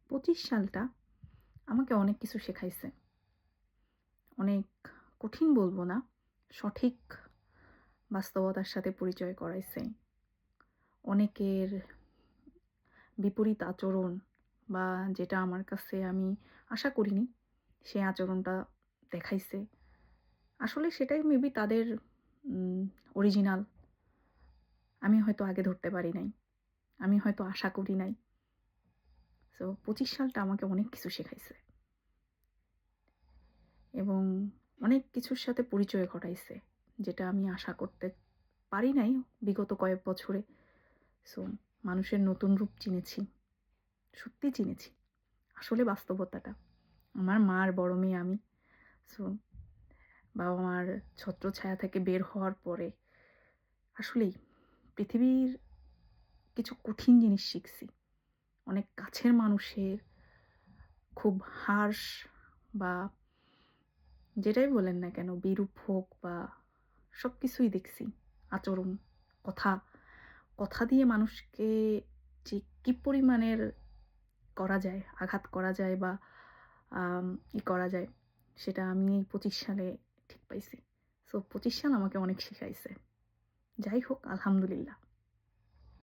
25 সালটা আমাকে অনেক কিছু শেখাইছে। অনেক কঠিন বলব না, সঠিক বাস্তবতার সাথে পরিচয় করাইছে। অনেকের বিপরীত আচরণ বা যেটা আমার কাছে আমি আশা করিনি, সেই আচরণটা দেখাইছে। আসলে সেটাই মেবি তাদের উম অরিজিনাল। আমি হয়তো আগে ধরতে পারি নাই। আমি হয়তো আশা করি নাই। সো 25 সালটা আমাকে অনেক কিছু শেখাইছে এবং অনেক কিছুর সাথে পরিচয় ঘটাইছে, যেটা আমি আশা করতে পারি নাই বিগত কয়েক বছরে। সো মানুষের নতুন রূপ চিনেছি, সত্যি চিনেছি। আসলে বাস্তবতাটা। আমার মার বড় মেয়ে আমি। সো বাবা-মার ছত্রছায়া থেকে বের হওয়ার পরে আসলেই পৃথিবীর কিছু কঠিন জিনিস শিখছি। অনেক কাছের মানুষের খুব harsh বা যেটাই বলেন না কেন, বিরূপ হোক বা সবকিছুই দেখছি। আচরণ, কথা, কথা দিয়ে মানুষকে যে কি পরিমাণের করা যায়, আঘাত করা যায় বা আম করা যায়, সেটা আমি এই 25 সালে ঠিক পাইছি। সো 25 সাল আমাকে অনেক শিখাইছে। যাই হোক, আলহামদুলিল্লাহ।